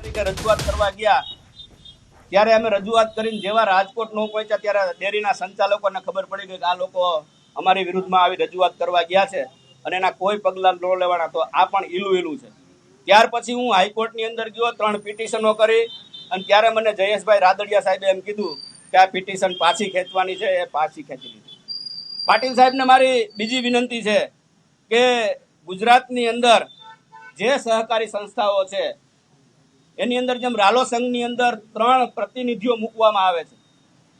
તરીકે રજૂઆત કરવા ગયા ત્યારે અમે રજૂઆત કરીને જેવા રાજકોટ ન પહોંચ્યા ત્યારે ડેરીના સંચાલકોને ખબર પડી ગઈ કે આ લોકો અમારી વિરુદ્ધમાં આવી રજૂઆત કરવા ગયા છે અને એના કોઈ પગલાં ન લેવાના. તો આ પણ ઈલું છે. ત્યાર પછી હું હાઈકોર્ટની અંદર ગયો, 3 પિટિશનો કરી અને ત્યારે મને જયેશભાઈ રાદડિયા સાહેબે એમ કીધું કે આ પિટિશન પાછી ખેંચવાની છે. એ પાછી ખેંચી લીધી. પાટીલ સાહેબને મારી બીજી વિનંતી છે કે ગુજરાતની અંદર જે સહકારી સંસ્થાઓ છે એની અંદર જેમ રાલો સંઘની અંદર 3 પ્રતિનિધિઓ મૂકવામાં આવે છે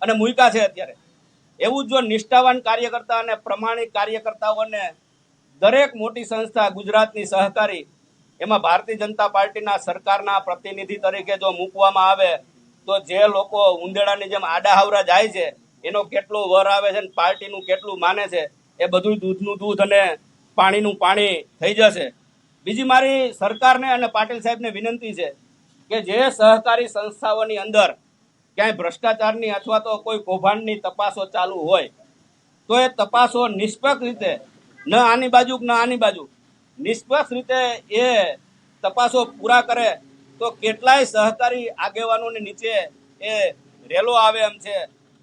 અને મૂક્યા છે અત્યારે, એવું જો નિષ્ઠાવાન કાર્યકર્તા અને પ્રમાણિક કાર્યકર્તાઓને દરેક મોટી સંસ્થા ગુજરાતની સહકારી એમાં ભારતીય જનતા પાર્ટીના સરકારના પ્રતિનિધિ તરીકે જો મૂકવામાં આવે તો જે લોકો ઉંદેડાની જેમ આડાહાવરા જાય છે એનો કેટલો વર આવે છે અને પાર્ટીનું કેટલું માને છે એ બધું દૂધનું દૂધ અને પાણીનું પાણી થઈ જશે. બીજી મારી સરકારને અને પાટીલ સાહેબને વિનંતી છે કે જે સહકારી સંસ્થાઓની અંદર ક્યાંય ભ્રષ્ટાચારની અથવા તો કોઈ કૌભાંડની તપાસો ચાલુ હોય તો એ તપાસો નિષ્પક્ષ રીતે, ન આની બાજુ ન આની બાજુ, નિષ્પક્ષ રીતે એ તપાસો પૂરા કરે તો કેટલાય સહકારી આગેવાનોની નીચે એ રેલો આવે એમ છે.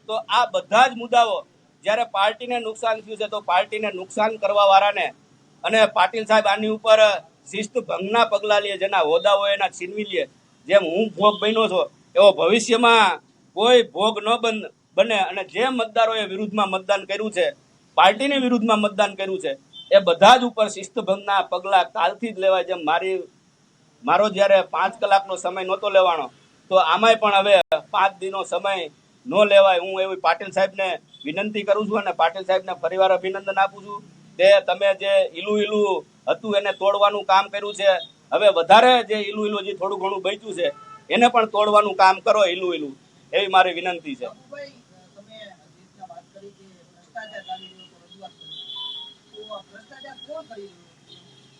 તો આ બધા જ મુદ્દાઓ જ્યારે પાર્ટીને નુકસાન થયું છે તો પાર્ટીને નુકસાન કરવાવાળાને અને પાટીલ સાહેબ આની ઉપર શિસ્ત ભંગના પગલાં લે, જેના હોદ્દાઓ એના છીનવી લે. જેમ હું ભોગ બન્યો છો એવો ભવિષ્યમાં કોઈ ભોગ ન બને અને જે મતદારોએ વિરુદ્ધમાં મતદાન કર્યું છે, પાર્ટીની વિરુદ્ધમાં મતદાન કર્યું છે, એ બધા જ ઉપર શિસ્તભંગના પગલાં કાલથી જ લેવાય. જેમ મારો જ્યારે 5 કલાકનો સમય નહોતો લેવાનો તો આમાંય પણ હવે 5 દિનનો સમય ન લેવાય. હું એવી પાટીલ સાહેબને વિનંતી કરું છું અને પાટીલ સાહેબને ફરીવાર અભિનંદન આપું છું કે તમે જે ઈલું હતું એને તોડવાનું કામ કર્યું છે. હવે વધારે જે ઈલું જે થોડું ઘણું બચ્યું છે એને પણ તોડવાનું કામ કરો ઈલું, એવી મારી વિનંતી છે.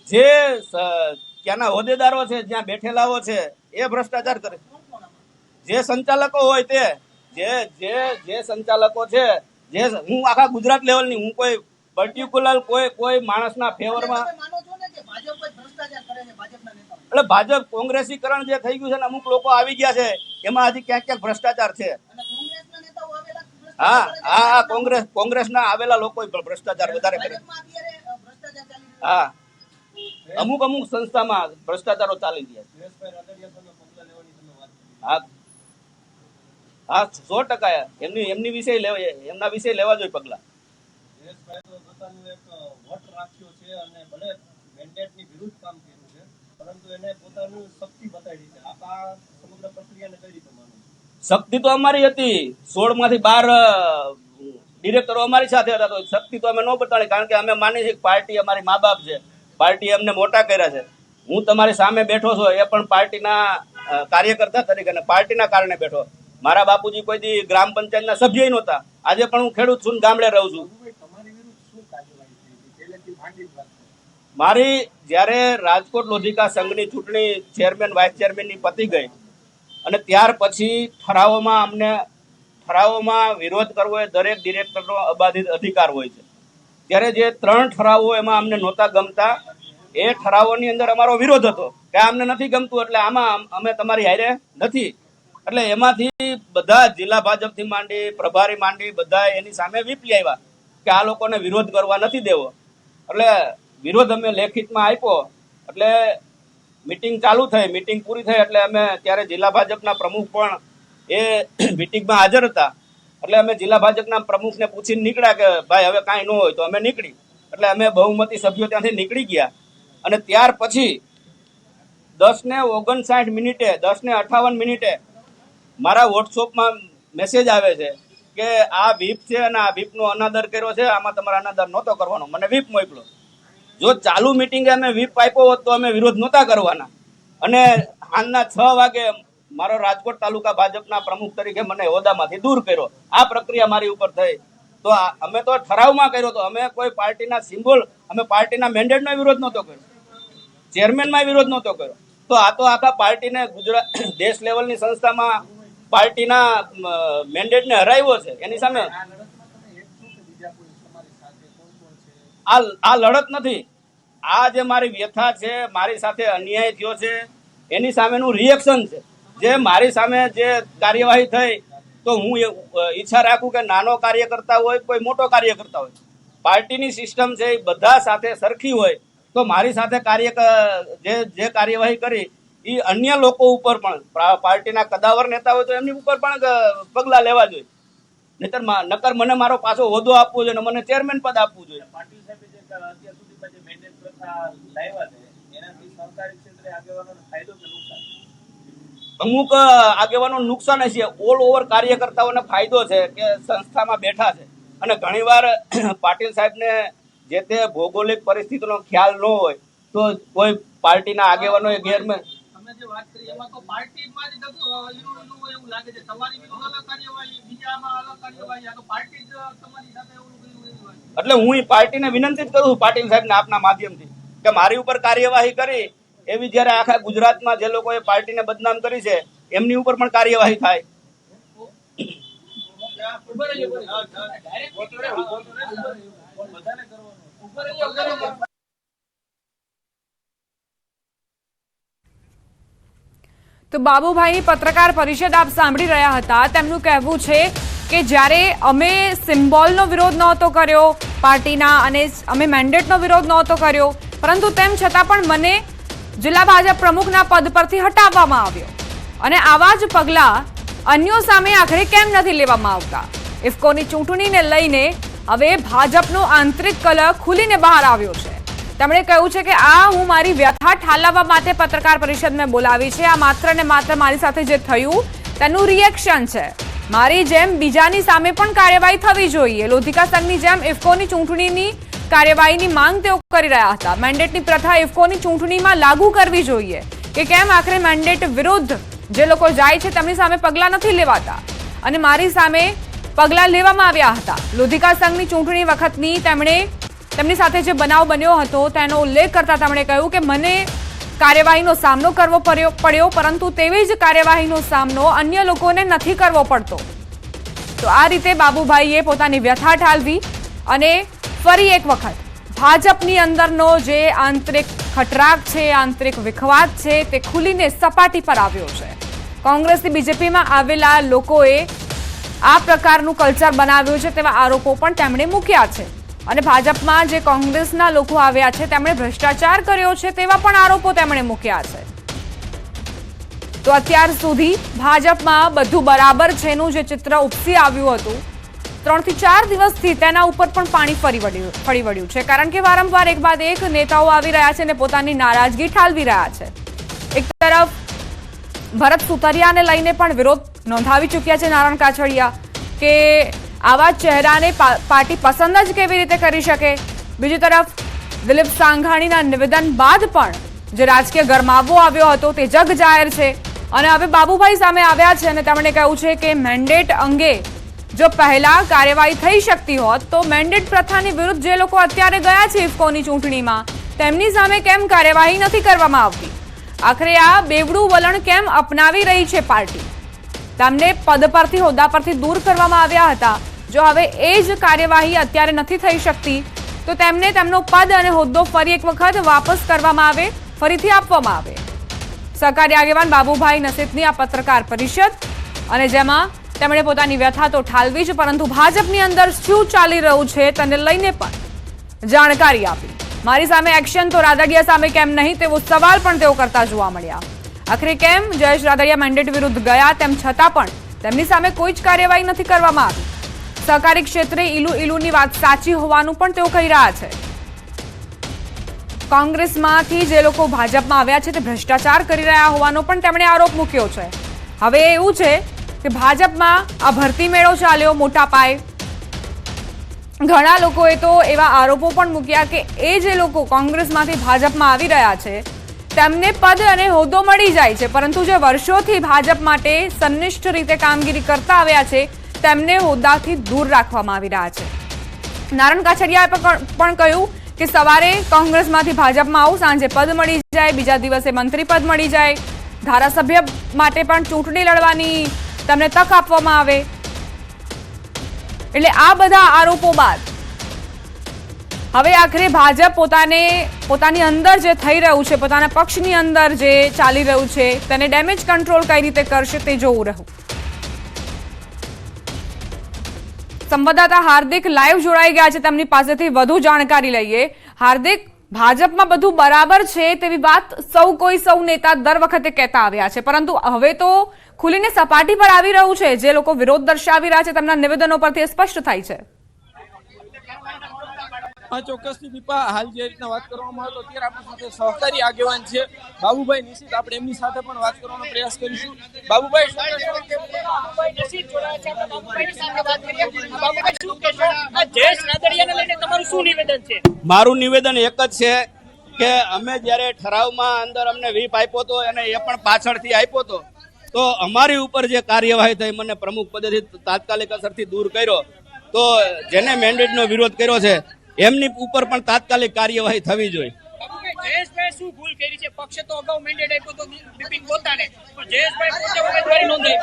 જે ત્યાંના હોદ્દેદારો છે, જ્યાં બેઠેલાઓ છે, એ ભ્રષ્ટાચાર કરે. જે સંચાલકો હોય તે જે સંચાલકો છે, જે હું આખા ગુજરાત લેવલની, હું કોઈ પર્ટિક્યુલર કોઈ માણસના ફેવરમાં એટલે ભાજપ કોંગ્રેસીકરણ જે થઈ ગયું છે ને અમુક લોકો આવી ગયા છે એમાં હજી ક્યાંક ભ્રષ્ટાચાર છે. હા, કોંગ્રેસના આવેલા લોકો ભ્રષ્ટાચાર વધારે કરે. હા, અમુક સંસ્થામાં ભ્રષ્ટાચારો ચાલી ગયા છે. હા, 100% એમની એમના વિશે લેવા જોઈએ પગલા. શક્તિ તો અમારી હતી, 16 માંથી 12 ડિરેક્ટરો અમારી સાથે હતા. તો શક્તિ તો અમે ન બતાડી, કારણ કે અમે માની છીએ કે પાર્ટી અમારી મા બાપ છે, પાર્ટી અમને મોટા કર્યા છે. હું તમારી સામે બેઠો છું એ પણ પાર્ટીના કાર્યકર્તા તરીકે અને પાર્ટીના કારણે બેઠો. મારા બાપુજી કોઈ દી ગ્રામ પંચાયતના સભ્ય નહોતા. આજે પણ હું ખેડૂત છું, ગામડે રહું છું. મારી જ્યારે રાજકોટ લોધિકા સંઘની ચૂંટણી ચેરમેન વાઇસ ચેરમેનની પતી ગઈ અને ત્યાર પછી ઠરાવોમાં વિરોધ કરવો એ દરેક ડિરેક્ટરનો અબાધિત અધિકાર હોય છે. ત્યારે જે 3 ઠરાવો એમાં અમને નહોતા ગમતા, એ ઠરાવોની અંદર અમારો વિરોધ હતો કે અમને નથી ગમતું એટલે આમાં અમે તમારી હારે નથી. એટલે એમાંથી બધા જિલ્લા ભાજપથી માંડી, પ્રભારી માંડી, બધા એની સામે વીપી આવ્યા કે આ લોકોને વિરોધ કરવા નથી દેવો. એટલે વિરોધ અમે લેખિતમાં આપ્યો. એટલે મિટિંગ ચાલુ થઈ, મિટિંગ પૂરી થઈ એટલે અમે ત્યારે જિલ્લા ભાજપના પ્રમુખ પણ એ મિટિંગમાં હાજર હતા. એટલે અમે જિલ્લા ભાજપના પ્રમુખને પૂછીને નીકળ્યા કે ભાઈ હવે કાંઈ ન હોય તો અમે નીકળી. એટલે અમે બહુમતી સભ્યો ત્યાંથી નીકળી ગયા અને ત્યાર પછી 10:59 10:58 મારા વોટ્સઅપમાં મેસેજ આવે છે કે આ વ્હીપ છે અને આ વ્હીપનો અનાદર કર્યો છે, આમાં તમારે અનાદર નહોતો કરવાનો. મને વ્હીપ મોકલો. જો ચાલુ મિટિંગે અમે વ્હીપ આપ્યો હોત તો અમે વિરોધ નહોતા કરવાના. અને સાંજના 6 વાગે મારો રાજકોટ તાલુકા ભાજપના પ્રમુખ તરીકે મને હોદ્દામાંથી દૂર કર્યો. આ પ્રક્રિયા મારી ઉપર થઈ. તો અમે તો ઠરાવમાં કર્યો તો, અમે કોઈ પાર્ટીના સિમ્બોલ, અમે પાર્ટીના મેન્ડેટનો વિરોધ નહોતો કર્યો, ચેરમેનમાં વિરોધ નહોતો કર્યો. તો આ તો આખા પાર્ટીને ગુજરાત દેશ લેવલની સંસ્થામાં પાર્ટીના મેન્ડેટને હરાવ્યો છે. એની સામે આ લડત નથી. આ જે મારી વ્યથા છે, મારી સાથે અન્યાય થયો છે એની સામેનું રિએક્શન છે. જે મારી સામે જે કાર્યવાહી થઈ તો હું ઈચ્છા રાખું કે નાનો કાર્યકર્તા હોય કોઈ મોટો કાર્યકર્તા હોય, પાર્ટીની સિસ્ટમ છે એ બધા સાથે સરખી હોય તો મારી સાથે જે કાર્યવાહી કરી એ અન્ય લોકો ઉપર પણ પાર્ટીના કદાવર નેતા હોય તો એમની ઉપર પણ પગલાં લેવા જોઈએ. નકર મને મારો પાછો હોદ્દો આપવો જોઈએ અને મને ચેરમેન પદ આપવું જોઈએ. પાટીલ સાહેબે જે અત્યાર સુધીમાં જે મેન્ડેટ પ્રથા લાવ્યા છે એનાથી સહકારી ક્ષેત્રે આગેવાનોને ફાયદો કે નુકસાન? અમુક આગેવાનો નુકસાન છે, ઓલ ઓવર કાર્યકર્તાઓને ફાયદો છે કે સંસ્થામાં બેઠા છે અને ઘણીવાર પાટીલ સાહેબને જે તે ભૌગોલિક પરિસ્થિતિનો ખ્યાલ ન હોય તો કોઈ પાર્ટીના આગેવાનોએ ગેરમે જે વાત કરી એમાં તો પાર્ટીમાં જ એવું લાગે છે, તમારી વિરુદ્ધ અલગ કાર્યવાહી, બીજામાં અલગ કાર્યવાહી, આ તો પાર્ટી જ તમારી સાથે એવું એટલે હું પાર્ટીને વિનંતી જ કરું છું પાટીલ સાહેબને આપના માધ્યમથી કે મારી ઉપર કાર્યવાહી કરી એવી જ્યારે આખા ગુજરાતમાં જે લોકોએ પાર્ટીને બદનામ કરી છે એમની ઉપર પણ કાર્યવાહી થાય. તો બાબુભાઈની પત્રકાર પરિષદ આપ સાંભળી રહ્યા હતા. તેમનું કહેવું છે કે જ્યારે અમે સિમ્બોલનો વિરોધ નહોતો કર્યો પાર્ટીના અને અમે મેન્ડેટનો વિરોધ નહોતો કર્યો, પરંતુ તેમ છતાં પણ મને જિલ્લા ભાજપ પ્રમુખના પદ પરથી હટાવવામાં આવ્યો અને આવા જ પગલાં અન્યો સામે આખરે કેમ નથી લેવામાં આવતા? ઇફકોની ચૂંટણીને લઈને હવે ભાજપનો આંતરિક કલહ ખુલીને બહાર આવ્યો છે. તેમણે કહ્યું છે કે આ હું મારી વ્યથા ઠાલવવા માટે પત્રકાર પરિષદ મેં બોલાવી છે. આ માત્ર ને માત્ર મારી સાથે જે થયું તેનું રિએક્શન છે. મારી જેમ બીજાની સામે પણ કાર્યવાહી થવી જોઈએ. લોધિકા સંઘની જેમ ઇફકોની ચૂંટણીની કાર્યવાહીની માંગ તેઓ કરી રહ્યા હતા. મેન્ડેટની પ્રથા ઇફકોની ચૂંટણીમાં લાગુ કરવી જોઈએ કે કેમ આખરે મેન્ડેટ વિરુદ્ધ જે લોકો જાય છે તેમની સામે પગલાં નથી લેવાતા અને મારી સામે પગલાં લેવામાં આવ્યા હતા. લોધિકા સંઘની ચૂંટણી વખતની તેમની સાથે જે બનાવ બન્યો હતો તેનો ઉલ્લેખ કરતા તેમણે કહ્યું કે મને કાર્યવાહીનો સામનો કરવો પડ્યો, પરંતુ તેવી જ કાર્યવાહીનો સામનો અન્ય લોકોને નથી કરવો પડતો. તો આ રીતે બાબુભાઈએ પોતાની વ્યથા ઠાલવી અને ફરી એક વખત ભાજપની અંદરનો જે આંતરિક ખટરાક છે, આંતરિક વિખવાદ છે તે ખુલીને સપાટી પર આવ્યો છે. કોંગ્રેસથી બીજેપીમાં આવેલા લોકોએ આ પ્રકારનું કલ્ચર બનાવ્યું છે તેવા આરોપો પણ તેમણે મૂક્યા છે અને ભાજપમાં જે કોંગ્રેસના લોકો આવ્યા છે તેમણે ભ્રષ્ટાચાર કર્યો છે તેવા પણ આરોપો તેમણે મૂક્યા છે. તો અત્યાર સુધી ભાજપમાં બધું બરાબર છે એનું જે ચિત્ર ઉપસી આવ્યું હતું 3 થી 4 દિવસથી તેના ઉપર પણ પાણી ફરી વળ્યું છે, કારણ કે વારંવાર એક બાદ એક નેતાઓ આવી રહ્યા છે અને પોતાની નારાજગી ઠાલવી રહ્યા છે. એક તરફ ભરત સુતરિયાને લઈને પણ વિરોધ નોંધાવી ચૂક્યા છે નારણ કાછડિયા કે આવા ચહેરાને પાર્ટી પસંદ જ કેવી રીતે કરી શકે. બીજી તરફ દિલીપ સાંઘાણીના નિવેદન બાદ પણ જે રાજકીય ગરમાવો આવ્યો હતો તે જગ જાહેર છે અને હવે બાબુભાઈ સામે આવ્યા છે અને તેમણે કહ્યું છે કે મેન્ડેટ અંગે જો પહેલા કાર્યવાહી થઈ શકતી હોત તો મેન્ડેટ પ્રથાની વિરુદ્ધ જે લોકો અત્યારે ગયા છે ઇફકોની ચૂંટણીમાં તેમની સામે કેમ કાર્યવાહી નથી કરવામાં આવતી? આખરે આ બેવડું વલણ કેમ અપનાવી રહી છે પાર્ટી? તેમને પદ પરથી, હોદ્દા પરથી દૂર કરવામાં આવ્યા હતા. જો હવે એ જ કાર્યવાહી અત્યારે નથી થઈ શકતી તો તેમને તેમનો પદ અને હોદ્દો ફરી એક વખત વાપસ કરવામાં આવે, ફરીથી આપવામાં આવે. સહકારી આગેવાન બાબુભાઈ નસીતની આ પત્રકાર પરિષદ અને જેમાં તેમણે પોતાની વ્યથા તો ઠાલવી જ, પરંતુ ભાજપની અંદર શું ચાલી રહ્યું છે તેને લઈને પણ જાણકારી આપી. મારી સામે એક્શન તો રાદડિયા સામે કેમ નહીં તેવો સવાલ પણ તેઓ કરતા જોવા મળ્યા. આખરે કેમ જયેશ રાદડિયા મેન્ડેટ વિરુદ્ધ ગયા તેમ છતાં પણ તેમની સામે કોઈ જ કાર્યવાહી નથી કરવામાં આવી. સહકારી ક્ષેત્રે ઈલુની વાત સાચી હોવાનું પણ તેઓ કહી રહ્યા છે. કોંગ્રેસમાંથી જે લોકો ભાજપમાં આવ્યા છે તે ભ્રષ્ટાચાર કરી રહ્યા હોવાનો પણ તેમણે આરોપ મૂક્યો છે. હવે એવું છે કે ભાજપમાં આ ભરતી મેળો ચાલ્યો મોટા પાયે. ઘણા લોકોએ તો એવા આરોપો પણ મૂક્યા કે એ જે લોકો કોંગ્રેસમાંથી ભાજપમાં આવી રહ્યા છે તેમને પદ અને હોદ્દો મળી જાય છે, પરંતુ જે વર્ષોથી ભાજપ માટે સંનિષ્ઠ રીતે કામગીરી કરતા આવ્યા છે તેમને હોદ્દાથી દૂર રાખવામાં આવી રહ્યા છે. નારણ કાછડિયાએ પણ કહ્યું કે સવારે કોંગ્રેસમાંથી ભાજપમાં આવું, સાંજે પદ મળી જાય, બીજા દિવસે મંત્રી પદ મળી જાય, ધારાસભ્ય માટે પણ ચૂંટણી લડવાની તેમને તક આપવામાં આવે. એટલે આ બધા આરોપો બાદ હવે આખરે ભાજપ પોતાની અંદર જે થઈ રહ્યું છે, પોતાના પક્ષની અંદર જે ચાલી રહ્યું છે તેને ડેમેજ કંટ્રોલ કઈ રીતે કરશે તે જોવું રહ્યું. સંવાદદાતા હાર્દિક લાઈવ જોડાઈ ગયા છે, તેમની પાસેથી વધુ જાણકારી લઈએ. હાર્દિક, ભાજપમાં બધું બરાબર છે તેવી વાત સૌ નેતા દર વખતે કહેતા આવ્યા છે, પરંતુ હવે તો ખુલીને સપાટી પર આવી રહ્યું છે. જે લોકો વિરોધ દર્શાવી રહ્યા છે તેમના નિવેદનો પરથી સ્પષ્ટ થાય છે. ચોક્કસથી દીપા, હાલ જે રીતના વાત કરવામાં આવે તો અત્યારે આપણી સાથે સહકારી આગેવાન છે બાબુભાઈ નિશિત, આપણે એમની સાથે પણ વાત કરવાનો પ્રયાસ કરીશું. બાબુભાઈ, મારું નિવેદન એક જ છે કે અમે જ્યારે ઠરાવમાં અંદર અમને વ્હીપ આપ્યો હતો અને એ પણ પાછળથી આપ્યો હતો, તો અમારી ઉપર જે કાર્યવાહી થઈ, મને પ્રમુખ પદેથી તાત્કાલિક અસરથી દૂર કર્યો, તો જેને મેન્ડેટનો વિરોધ કર્યો છે એમની ઉપર પણ તાત્કાલિક કાર્યવાહી થવી જોઈએ. જયેશભાઈ શું ભૂલ કરી છે? પક્ષે તો અગાઉ મેન્ડેટ આપ્યો તો બિપિન પોતાને, પણ જયેશભાઈ પોતે ઉમેદવારી નોંધાવી.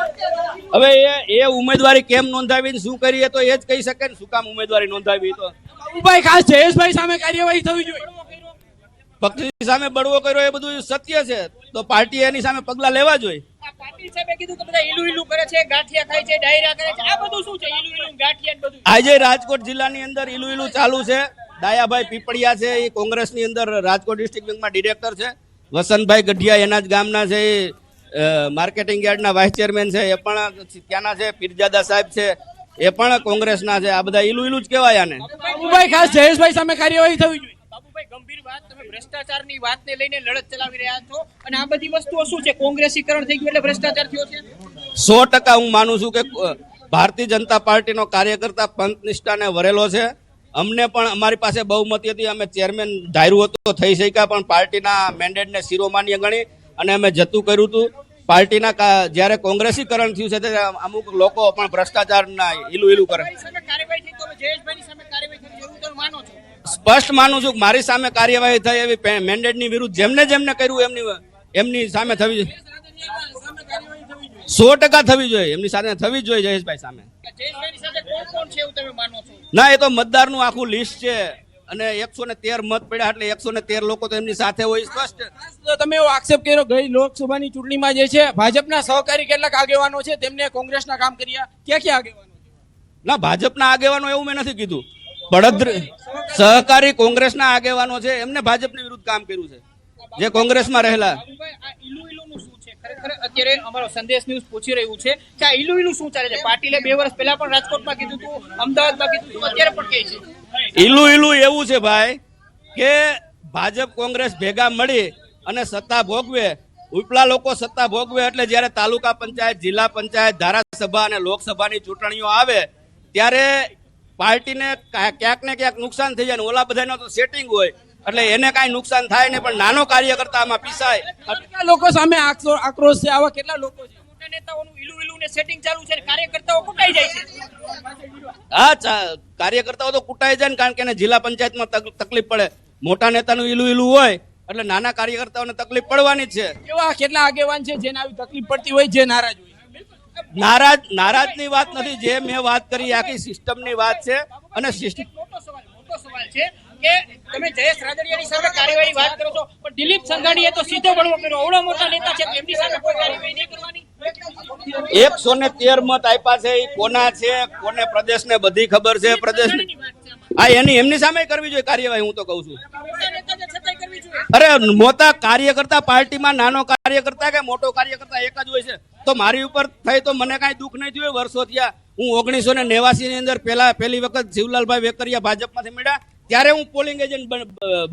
હવે એ ઉમેદવારી કેમ નોંધાવી, શું કરીએ તો એ જ કહી શકે ને, શું કામ ઉમેદવારી નોંધાવી. તો બાબુભાઈ, ખાસ જયેશભાઈ સામે કાર્યવાહી થવી જોઈએ. પક્ષની સામે બળવો કર્યો એ બધું સત્ય છે, તો પાર્ટીએ એની સામે પગલા લેવા જોઈએ. પાટીલ સાહેબે કીધું કે બધા ઈલું કરે છે, ગાંઠિયા ખાય છે, ડાયરા કરે છે, આ બધું શું છે? ઈલું ગાંઠિયા બધું આજે રાજકોટ જિલ્લાની અંદર ઈલું ચાલુ છે. ડાયાભાઈ પીપળિયા છે, એ કોંગ્રેસની અંદર રાજકોટ ડિસ્ટ્રિક્ટ બેંકમાં ડિરેક્ટર છે. વસંતભાઈ ગઢિયા એના જ ગામના છે, એ માર્કેટિંગ યાર્ડના વાઇસ ચેરમેન છે, એ પણ ત્યાંના છે. પીરજાદા સાહેબ છે, એ પણ કોંગ્રેસના છે. આ બધા ઈલું જ કહેવાય આને. બાબુભાઈ, ખાસ જયેશભાઈ સામે કાર્યવાહી થવી જોઈએ. બાબુભાઈ, ગંભીર વાત, તમે ભ્રષ્ટાચારની વાતને લઈને લડત ચલાવી રહ્યા છો, અને આ બધી વસ્તુઓ શું છે? કોંગ્રેસીકરણ થઈ ગયું એટલે ભ્રષ્ટાચાર થયો છે? 100% હું માનું છું કે ભારતીય જનતા પાર્ટીનો કાર્યકર્તા પંથ નિષ્ઠાને વરેલો છે. અમને પણ અમારી પાસે બહુમતી હતી, અમે ચેરમેન ધાર્યું હતું, થઈ શક્યા, પણ પાર્ટીના મેન્ડેટને શિરોમાન્ય ગણી અને અમે જતું કર્યું હતું. પાર્ટીના જ્યારે કોંગ્રેસીકરણ થયું છે ત્યારે અમુક લોકો પણ ભ્રષ્ટાચારના ઈલું કરે. સ્પષ્ટ માનું છું કે મારી સામે કાર્યવાહી થઈ, એવી મેન્ડેટની વિરુદ્ધ જેમને કર્યું એમની સામે થવી જોઈએ. 100% થવી જોઈએ, એમની સાથે થવી જોઈએ જયેશભાઈ સામે. ના, એ તો મતદારનું આખું લિસ્ટ છે અને 113 મત પડ્યા એટલે 113 લોકો તો એમની સાથે હોય. સ્પષ્ટ. તમે એવો આક્ષેપ કર્યો ગઈ લોકસભાની ચૂંટણીમાં જે છે ભાજપના સહકારી કેટલાક આગેવાનો છે તેમને કોંગ્રેસના કામ કર્યા, ક્યાં આગેવાનો? ના, ભાજપના આગેવાનો એવું મેં નથી કીધું. સહકારી કોંગ્રેસના આગેવાનો છે, એમને ભાજપની વિરુદ્ધ કામ કર્યું છે, જે કોંગ્રેસમાં રહેલા. ખરેખર અત્યારે અમારો સંદેશ ન્યૂઝ પૂછી રહ્યું છે કે આ ઈલું શું ચાલે છે? પાટીલે 2 વર્ષ પહેલા પણ રાજકોટમાં કીધું હતું, અમદાવાદમાં કીધું હતું, અત્યારે પણ કહે છે. ઈલું એવું છે ભાઈ કે ભાજપ કોંગ્રેસ ભેગા મળી અને સત્તા ભોગવે. ઉપલા લોકો સત્તા ભોગવે એટલે જ્યારે તાલુકા પંચાયત, જિલ્લા પંચાયત, ધારાસભા અને લોકસભાની ચૂંટણીઓ આવે ત્યારે પાર્ટીને ક્યાંક ને ક્યાંક નુકસાન થઈ જાય. ઓલા બધાનો તો સેટિંગ હોય એટલે એને કાંઈ નુકસાન થાય નહીં, પણ નાનો કાર્યકર્તામાં પીસાય. લોકો સામે આક્રોશ છે, આવા કેટલા લોકો છે? મોટા નેતાઓનું ઈલું ને સેટિંગ ચાલુ છે, કાર્યકર્તાઓ કુટાઈ જાય છે. હા, કાર્યકર્તાઓ તો કુટાઈ જાય ને, કારણ કે એને જિલ્લા પંચાયતમાં તકલીફ પડે. મોટા નેતાનું ઈલું હોય એટલે નાના કાર્યકર્તાઓને તકલીફ પડવાની જ છે. એવા કેટલા આગેવાન છે જેને આવી તકલીફ પડતી હોય, જે નારાજ હોય? નારાજની વાત નથી, જે મેં વાત કરી આખી સિસ્ટમની વાત છે. અને સિસ્ટમ મોટો સવાલ છે કે તમે જયેશ રાદડિયાની સામે કાર્યવાહી વાત કરો છો, પણ દિલીપ સંઘાણીએ તો સીધો બળવો કર્યો. અવળા મોટા નેતા છે, એમની સામે કોઈ કાર્યવાહી નહીં કરવાની. 113 મત આપ્યા છે, એ કોના છે, કોને પ્રદેશને બધી ખબર છે. પ્રદેશને હા, એમની સામે કરવી જોઈએ કાર્યવાહી, હું તો કહું છું. અરે મોટા કાર્યકર્તા પાર્ટીમાં નાનો કાર્યકર્તા કે મોટો કાર્યકર્તા એક જ હોય છે. તો મારી ઉપર થઈ તો મને કાંઈ દુઃખ નહીં થયું. વર્ષો થયા. હું 1989 ની અંદર પહેલી વખત શિવલાલભાઈ વેકરિયા ભાજપમાંથી મળ્યા ત્યારે હું પોલિંગ એજન્ટ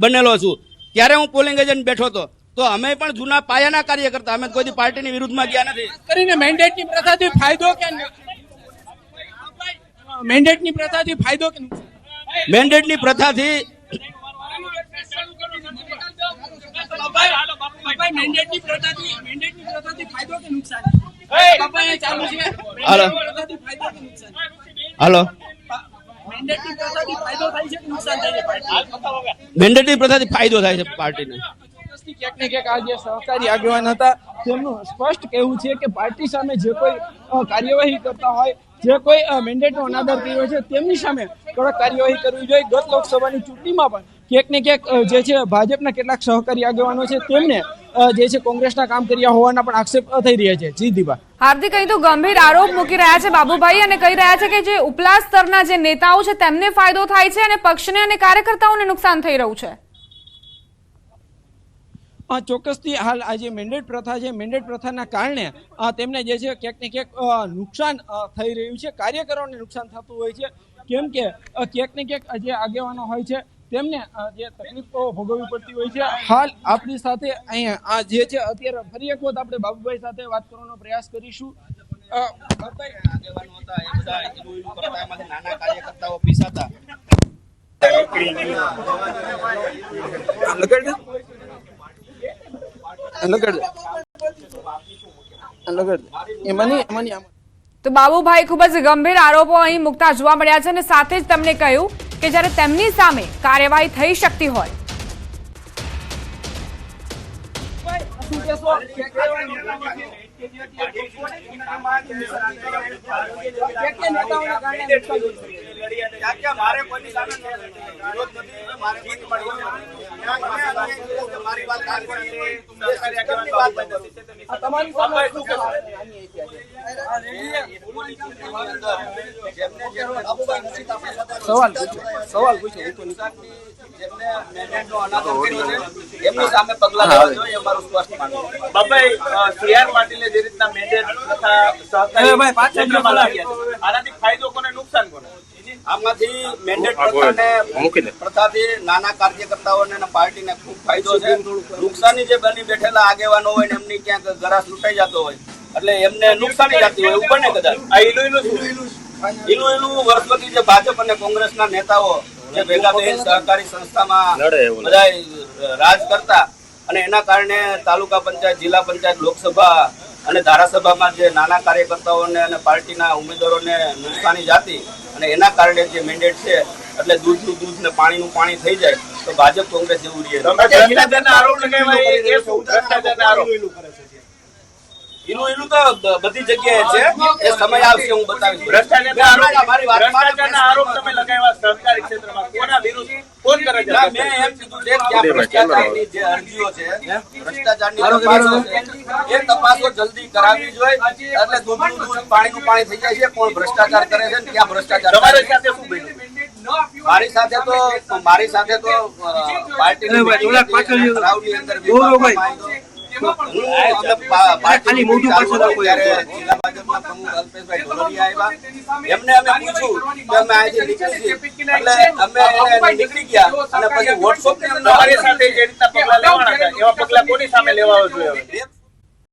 બનેલો છું. ત્યારે હું પોલિંગ એજન્ટ બેઠો હતો. તો અમે પણ જૂના પાયાના કાર્યકર્તા, અમે કોઈ પાર્ટીની વિરુદ્ધમાં ગયા નથી. કરીને મેન્ડેટની પ્રથાથી ફાયદો કે મેન્ડેટની પ્રથાથી ફાયદો કે નુકસાન? મેન્ડેટની પ્રથાથી મેન્ડેટની પ્રથાથી ફાયદો કે નુકસાન? હાલો, મેન્ડેટની પ્રથાથી ફાયદો થાય છે પાર્ટીને. ક્યાંક ને ક્યાંક આ જે સહકારી આગેવાન હતા તેમનું સ્પષ્ટ કહેવું છે કે પાર્ટી સામે જે કોઈ કાર્યવાહી કરતા હોય, જે કોઈ મેન્ડેટનો અનાદર કર્યો છે તેમની સામે કડક કાર્યવાહી કરવી જોઈએ. ગત લોકસભાની ચૂંટણીમાં પણ ક્યાંક ને ક્યાંક જે છે ભાજપના કેટલાક સહકારી આગેવાનો છે તેમને જે છે કોંગ્રેસના કામ કર્યા હોવાના પણ આક્ષેપ થઈ રહ્યા છે. જી દીપા. હાર્દિક, અહીં તો ગંભીર આરોપ મૂકી રહ્યા છે બાબુભાઈ અને કહી રહ્યા છે કે જે ઉપલા સ્તરના જે નેતાઓ છે તેમને ફાયદો થાય છે અને પક્ષને અને કાર્યકર્તાઓને નુકસાન થઈ રહ્યું છે. ચોક્કસથી હાલ આ જે મેન્ડેટ પ્રથા છે, મેન્ડેટ પ્રથાના કારણે તેમને જે છે ક્યાંક ને ક્યાંક નુકસાન થઈ રહ્યું છે, કાર્યકરોને નુકસાન થતું હોય છે. કેમ કે ક્યાંક ને ક્યાંક જે આગેવાનો હોય છે તેમને જે તકલીફો ભોગવવી પડતી હોય છે. હાલ આપણી સાથે અહીંયા આ જે છે અત્યારે ફરી એક વખત આપણે બાબુભાઈ સાથે વાત કરવાનો પ્રયાસ કરીશું. આગેવાનો હતા એ બધા એનું કરતા એમાંથી નાના કાર્યકર્તાઓ પીસાતા તો બાબુભાઈ ખૂબ જ ગંભીર આરોપો અહીં મુકતા જોવા મળ્યા છે અને સાથે જ તમને કહ્યું કે જ્યારે તેમની સામે કાર્યવાહી થઈ શકતી હોય મારે કોઈની સામે વિરોધ નથી, મારે મારી વાત સવાલ પૂછો. જેમને મેન્ડેટનો અનાદર કર્યો છે એમની સામે પગલાં લેવા જોઈએ, અમારું સ્પષ્ટ માનવું છે. બાબાઈ સીઆર પાટીલે જે રીતના મેન્ડેટ તથા સહકારી ક્ષેત્રમાં લાવ્યા છે, આનાથી ફાયદો કોને, નુકસાન કોને? આમાંથી મેન્ડેટ પ્રથાથી નાના કાર્યકર્તાઓને અને પાર્ટીને ખૂબ ફાયદો છે. નુકસાની જે બની બેઠેલા આગેવાનો હોય ને એમની ક્યાંક ગરાસ લૂંટાઈ જતો હોય એટલે એમને નુકસાની જતી હોય ઉપર ને કદાચ આ એનું વર્ષોથી જે ભાજપ અને કોંગ્રેસના નેતાઓ જે ભેગા થઈને સહકારી સંસ્થામાં બધા રાજ કરતા અને એના કારણે તાલુકા પંચાયત, જિલ્લા પંચાયત, લોકસભા અને ધારાસભામાં જે નાના કાર્યકર્તાઓને અને પાર્ટીના ઉમેદવારોને નુકસાની જાતી અને એના કારણે જે મેન્ડેટ છે એટલે દૂધનું દૂધ ને પાણીનું પાણી થઈ જાય તો ભાજપ કોંગ્રેસ જેવું રહે. ભ્રષ્ટાચારના આરોપ લગાવ્યા એ શું? ભ્રષ્ટાચારના આરોપ એનું તો બધી જગ્યાએ છે, એ સમય આવશે હું બતાવીશ. ભ્રષ્ટાચારના આરોપ તમે લગાવ્યા સહકારી ક્ષેત્રમાં, કોના વિરુદ્ધ, કોણ કરે છે? મેં એમ કીધું છે કે આ ભ્રષ્ટાચારની જે અરજીઓ છે, ભ્રષ્ટાચારની તપાસો છે, એ તપાસો જલ્દી કરાવવી જોઈએ એટલે દૂધનું દૂધ પાણીનું પાણી થઈ જાય છે. કોણ ભ્રષ્ટાચાર કરે છે ને ક્યાં ભ્રષ્ટાચાર તમારી સાથે શું બન્યું? મારી સાથે તો પાર્ટીની ઠરાવની અંદર એમને અમે પૂછ્યું કે અમે અહીંથી નીકળી છીએ એટલે અમે નીકળી ગયા અને પછી વોટ્સઅપ તમારી સાથે જે રીતના પગલા લેવાના હતા એવા પગલા કોની સામે લેવા જોઈએ?